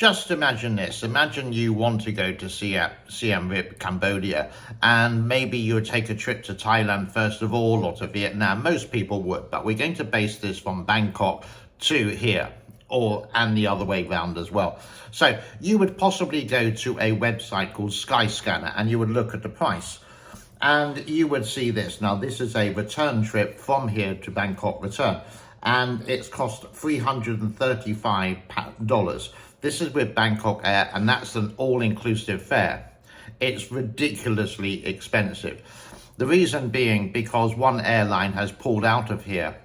just imagine this. Imagine you want to go to Siem Reap, Cambodia, and maybe you would take a trip to Thailand first of all, or to Vietnam. Most people would, but we're going to base this from Bangkok to here, and the other way round as well. So you would possibly go to a website called Skyscanner, and you would look at the price. And you would see this. Now, this is a return trip from here to Bangkok return, and it's cost $335. This is with Bangkok Air, and that's an all-inclusive fare. It's ridiculously expensive. The reason being because one airline has pulled out of here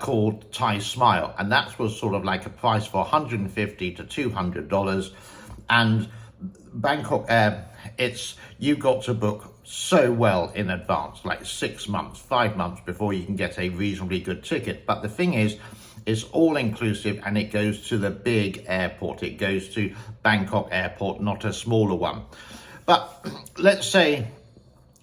called Thai Smile, and that was sort of like a price for $150 to $200. And Bangkok Air, you got to book so well in advance, like 6 months, 5 months before you can get a reasonably good ticket. But the thing is, it's all inclusive, and it goes to the big airport. It goes to Bangkok Airport, not a smaller one. But let's say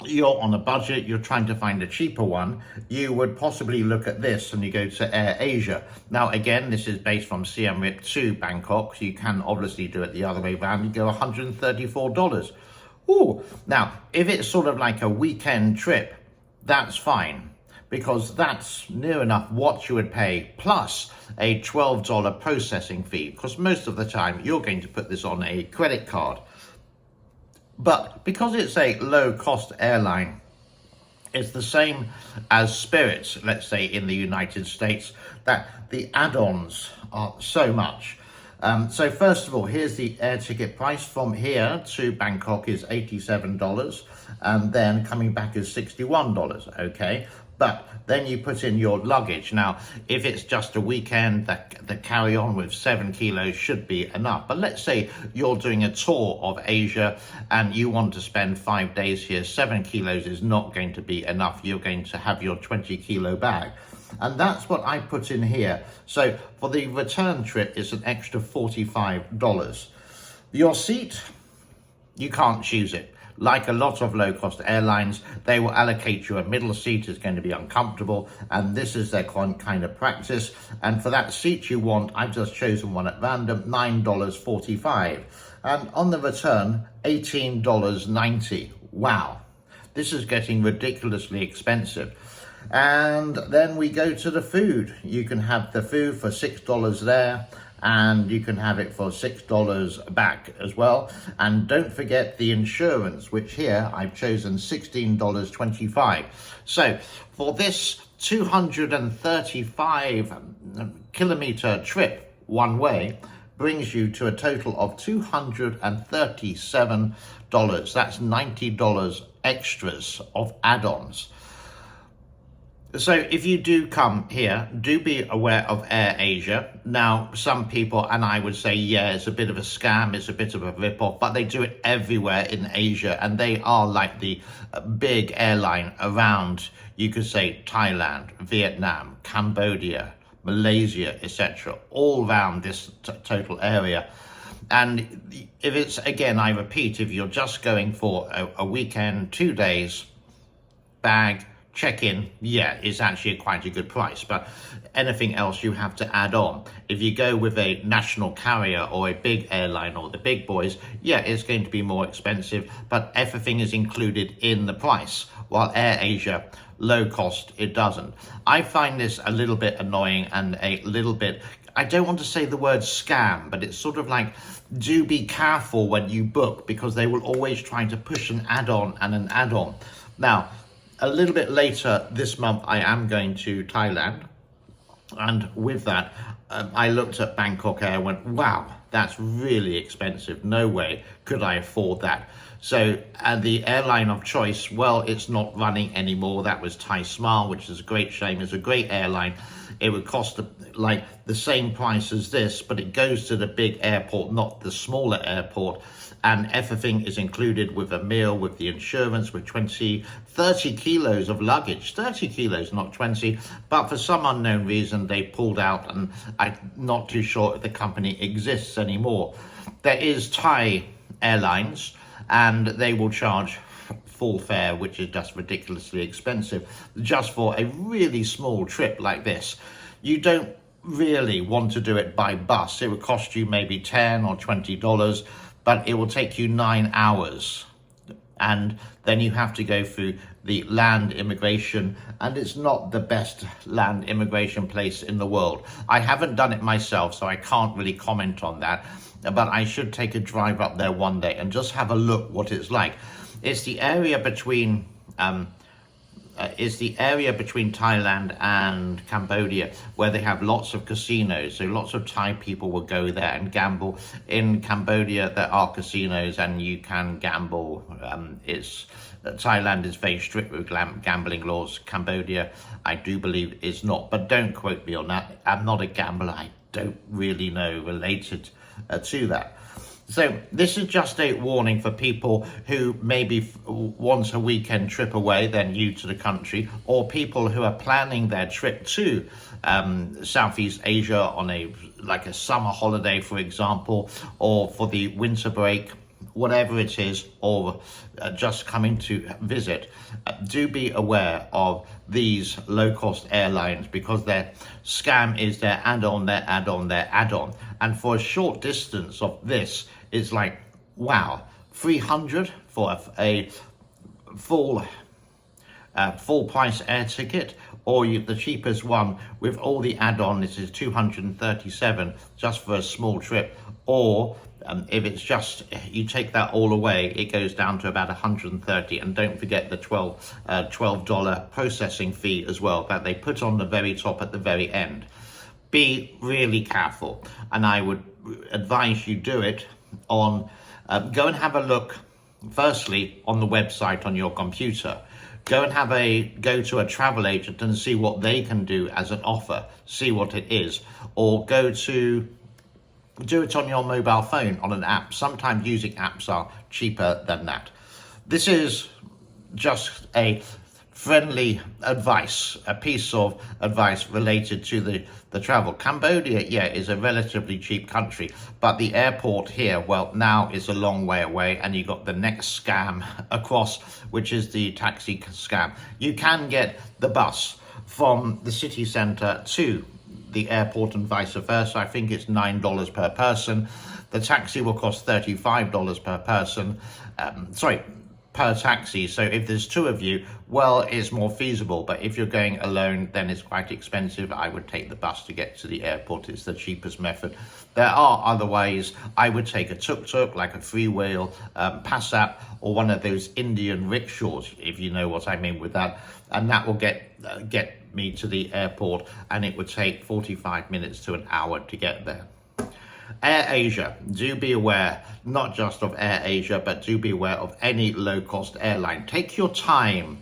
you're on a budget, you're trying to find a cheaper one, you would possibly look at this, and you go to Air Asia. Now, again, this is based from Siem Reap to Bangkok, so you can obviously do it the other way around. You go $134. Ooh, now, if it's sort of like a weekend trip, that's fine, because that's near enough what you would pay, plus a $12 processing fee, because most of the time you're going to put this on a credit card. But because it's a low-cost airline, it's the same as Spirit, let's say, in the United States, that the add-ons are so much. So first of all, here's the air ticket price. From here to Bangkok is $87, and then coming back is $61, okay? But then you put in your luggage. Now, if it's just a weekend, the carry-on with 7 kilos should be enough. But let's say you're doing a tour of Asia and you want to spend 5 days here. 7 kilos is not going to be enough. You're going to have your 20-kilo bag. And that's what I put in here. So for the return trip, it's an extra $45. Your seat, you can't choose it. Like a lot of low-cost airlines, they will allocate you a middle seat. It's going to be uncomfortable, and this is their kind of practice. And for that seat you want, I've just chosen one at random, $9.45. And on the return, $18.90. Wow, this is getting ridiculously expensive. And then we go to the food. You can have the food for $6 there, and you can have it for $6 back as well. And don't forget the insurance, which here I've chosen $16.25. So for this 235 kilometer trip one way brings you to a total of $237. That's $90 extras of add-ons. So if you do come here, do be aware of Air Asia. Now, some people, and I would say, yeah, it's a bit of a scam, it's a bit of a rip-off, but they do it everywhere in Asia, and they are like the big airline around, you could say, Thailand, Vietnam, Cambodia, Malaysia, etc., all around this total area. And if it's, again, I repeat, if you're just going for a weekend, 2 days, bag, check-in, yeah, it's actually quite a good price, but anything else you have to add on. If you go with a national carrier or a big airline or the big boys, yeah, it's going to be more expensive, but everything is included in the price, while Air Asia, low cost, it doesn't. I find this a little bit annoying and a little bit, I don't want to say the word scam, but it's sort of like, do be careful when you book, because they will always try to push an add-on and an add-on. Now, a little bit later this month, I am going to Thailand. And with that, I looked at Bangkok Air and went, wow, that's really expensive. No way could I afford that. So the airline of choice, well, it's not running anymore. That was Thai Smile, which is a great shame. It's a great airline. It would cost like the same price as this, but it goes to the big airport, not the smaller airport. And everything is included with a meal, with the insurance, with 30 kilos of luggage. 30 kilos, not 20. But for some unknown reason, they pulled out, and I'm not too sure if the company exists anymore. There is Thai Airlines, and they will charge full fare, which is just ridiculously expensive, just for a really small trip like this. You don't really want to do it by bus, it would cost you maybe $10 or $20, but it will take you 9 hours. And then you have to go through the land immigration, and it's not the best land immigration place in the world. I haven't done it myself, so I can't really comment on that, but I should take a drive up there one day and just have a look what it's like. It's the area between Thailand and Cambodia, where they have lots of casinos. So lots of Thai people will go there and gamble. In Cambodia, there are casinos and you can gamble. Thailand is very strict with gambling laws. Cambodia, I do believe, is not. But don't quote me on that. I'm not a gambler. I don't really know related to that. So this is just a warning for people who maybe want a weekend trip away, they're new to the country, or people who are planning their trip to Southeast Asia on a summer holiday, for example, or for the winter break, whatever it is, or just coming to visit. Do be aware of these low-cost airlines, because their scam is their add-on, their add-on, their add-on. And for a short distance of this, it's like, wow, 300 for a full price air ticket, or the cheapest one with all the add-on, this is 237 just for a small trip. Or if it's just, you take that all away, it goes down to about 130. And don't forget the $12 processing fee as well that they put on the very top at the very end. Be really careful, and I would advise you do it on, go and have a look firstly on the website on your computer. Go to a travel agent and see what they can do as an offer, see what it is, or do it on your mobile phone on an app. Sometimes using apps are cheaper than that. This is just a friendly advice, a piece of advice related to the travel. Cambodia, yeah, is a relatively cheap country, but the airport here, well, now is a long way away, and you got the next scam across, which is the taxi scam. You can get the bus from the city centre to the airport and vice versa. I think it's $9 per person. The taxi will cost $35 per person. Per taxi. So if there's two of you, well, it's more feasible. But if you're going alone, then it's quite expensive. I would take the bus to get to the airport. It's the cheapest method. There are other ways. I would take a tuk-tuk, like a freewheel, Passat, or one of those Indian rickshaws, if you know what I mean with that. And that will get me to the airport, and it would take 45 minutes to an hour to get there. Air Asia, do be aware, not just of Air Asia, but do be aware of any low-cost airline. Take your time,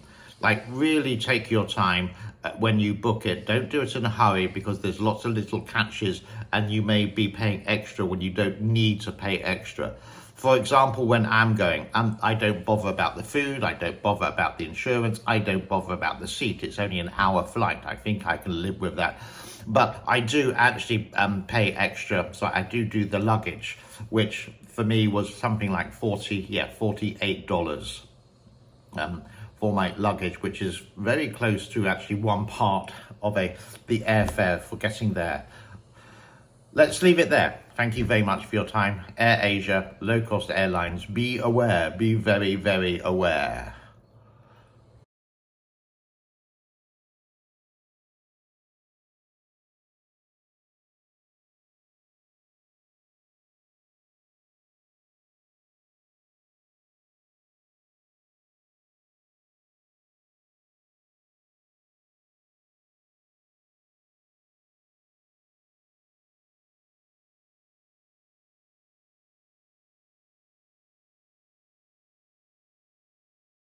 really take your time when you book it. Don't do it in a hurry, because there's lots of little catches and you may be paying extra when you don't need to pay extra. For example, when I'm going, I don't bother about the food, I don't bother about the insurance, I don't bother about the seat. It's only an hour flight. I think I can live with that. But I do actually pay extra, so I do the luggage, which for me was something like $48 for my luggage, which is very close to actually one part of the airfare for getting there. Let's leave it there. Thank you very much for your time. Air Asia, low-cost airlines, be aware, be very, very aware.